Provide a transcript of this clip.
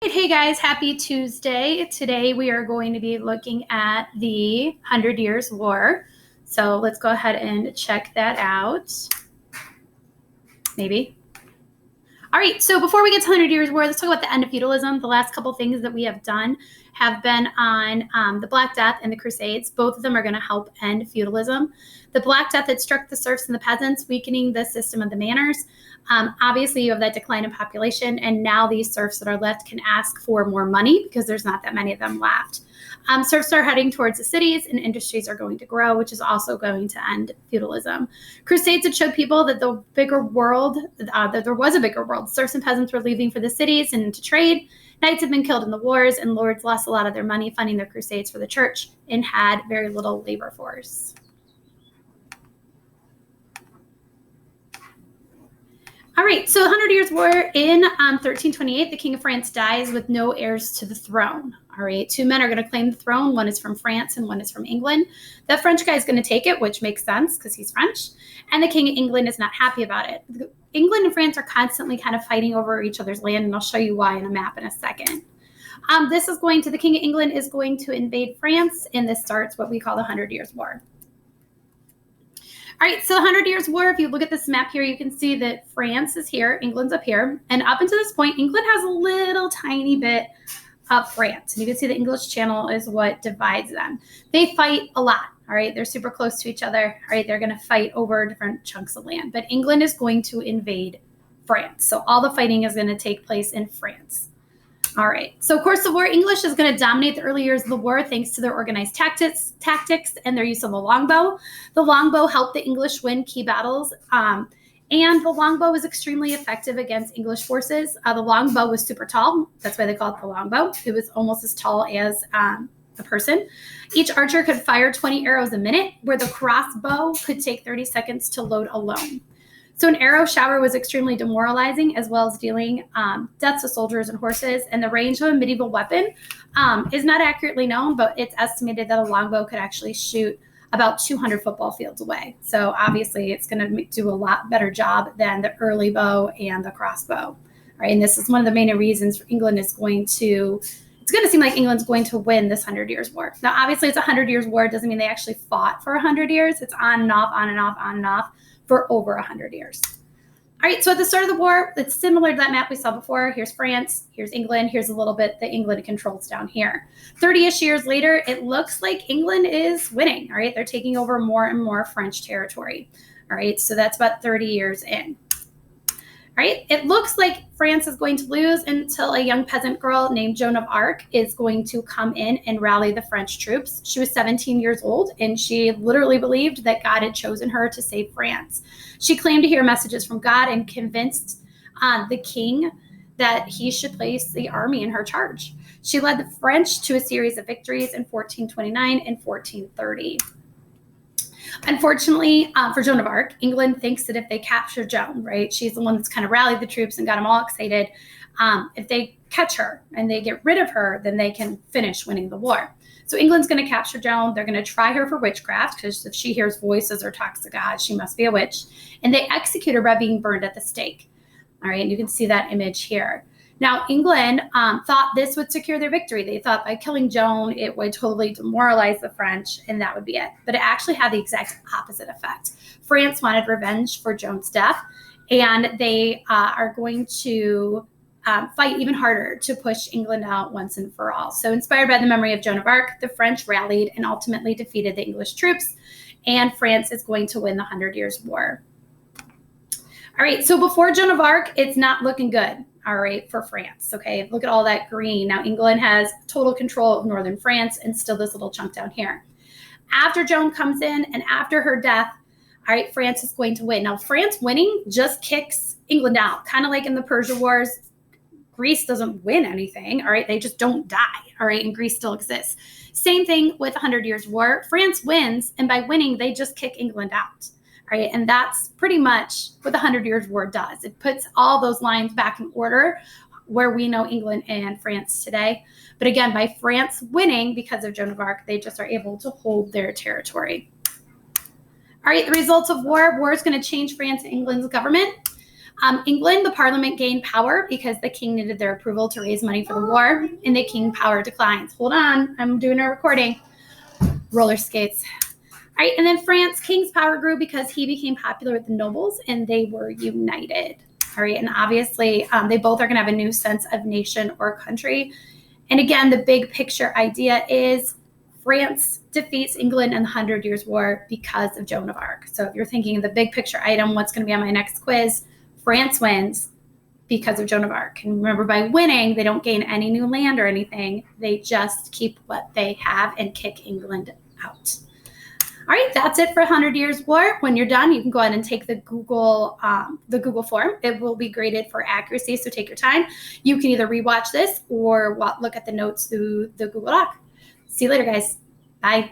Hey guys, happy Tuesday. Today we are going to be looking at the 100 Years' War. So let's go ahead and check that out. Maybe. All right, so before we get to 100 Years' War, let's talk about the end of feudalism. The last couple things that we have done have been on the Black Death and the Crusades. Both of them are going to help end feudalism. The Black Death had struck the serfs and the peasants, weakening the system of the manors. Obviously, you have that decline in population, and now these serfs that are left can ask for more money because there's not that many of them left. Serfs are heading towards the cities, and industries are going to grow, which is also going to end feudalism. Crusades had showed people that the bigger world, that there was a bigger world. Serfs and peasants were leaving for the cities and into trade. Knights had been killed in the wars, and lords lost a lot of their money funding their crusades for the church and had very little labor force. All right, so the 100 Years' War in 1328, the King of France dies with no heirs to the throne. All right, two men are going to claim the throne. One is from France and one is from England. The French guy is going to take it, which makes sense because he's French. And the King of England is not happy about it. England and France are constantly kind of fighting over each other's land, and I'll show you why in a map in a second. The King of England is going to invade France, and this starts what we call the 100 Years' War. All right, so the 100 Years' War, if you look at this map here, you can see that France is here, England's up here. And up until this point, England has a little tiny bit of France. And you can see the English Channel is what divides them. They fight a lot, all right? They're super close to each other, all right? They're going to fight over different chunks of land. But England is going to invade France. So all the fighting is going to take place in France. All right, so of course the war English is going to dominate the early years of the war thanks to their organized tactics and their use of the longbow. The longbow helped the English win key battles, and the longbow was extremely effective against English forces. The longbow was super tall. That's why they call it the longbow. It was almost as tall as a person. Each archer could fire 20 arrows a minute, where the crossbow could take 30 seconds to load alone. So an arrow shower was extremely demoralizing, as well as dealing deaths to soldiers and horses. And the range of a medieval weapon is not accurately known, but it's estimated that a longbow could actually shoot about 200 football fields away. So obviously it's going to do a lot better job than the early bow and the crossbow. Right? And this is one of the main reasons England is going to, it's going to seem like England's going to win this 100 Years' War. Now, obviously it's a 100 Years' War. It doesn't mean they actually fought for 100 years. It's on and off, on and off, on and off, for over 100 years. All right, so at the start of the war, it's similar to that map we saw before. Here's France, here's England, here's a little bit that England controls down here. 30-ish years later, it looks like England is winning, all right? They're taking over more and more French territory, all right? So that's about 30 years in. All right, it looks like France is going to lose until a young peasant girl named Joan of Arc is going to come in and rally the French troops. She was 17 years old, and she literally believed that God had chosen her to save France. She claimed to hear messages from God and convinced the king that he should place the army in her charge. She led the French to a series of victories in 1429 and 1430. Unfortunately, for Joan of Arc, England thinks that if they capture Joan, right, she's the one that's kind of rallied the troops and got them all excited. If they catch her and they get rid of her, then they can finish winning the war. So England's going to capture Joan. They're going to try her for witchcraft because if she hears voices or talks to God, she must be a witch. And they execute her by being burned at the stake. All right, and you can see that image here. Now, England thought this would secure their victory. They thought by killing Joan, it would totally demoralize the French, and that would be it. But it actually had the exact opposite effect. France wanted revenge for Joan's death, and they are going to fight even harder to push England out once and for all. So inspired by the memory of Joan of Arc, the French rallied and ultimately defeated the English troops, and France is going to win the 100 Years' War. All right, so before Joan of Arc, it's not looking good. All right, for France, okay? Look at all that green. Now, England has total control of northern France and still this little chunk down here. After Joan comes in and after her death, all right, France is going to win. Now, France winning just kicks England out, kind of like in the Persia Wars. Greece doesn't win anything, all right? They just don't die, all right? And Greece still exists. Same thing with 100 Years' War. France wins, and by winning, they just kick England out. Right, and that's pretty much what the 100 Years' War does. It puts all those lines back in order where we know England and France today. But again, by France winning because of Joan of Arc, they just are able to hold their territory. All right, the results of war. War is going to change France and England's government. England, the parliament gained power because the king needed their approval to raise money for the war, and the king power declines. Hold on, I'm doing a recording. Roller skates. All right, and then France, king's power grew because he became popular with the nobles and they were united. All right, and obviously they both are going to have a new sense of nation or country. And again, the big picture idea is France defeats England in the 100 Years' War because of Joan of Arc. So if you're thinking of the big picture item, what's going to be on my next quiz? France wins because of Joan of Arc. And remember, by winning, they don't gain any new land or anything. They just keep what they have and kick England out. All right, that's it for 100 Years' War. When you're done, you can go ahead and take the Google form. It will be graded for accuracy, so take your time. You can either rewatch this or look at the notes through the Google Doc. See you later, guys. Bye.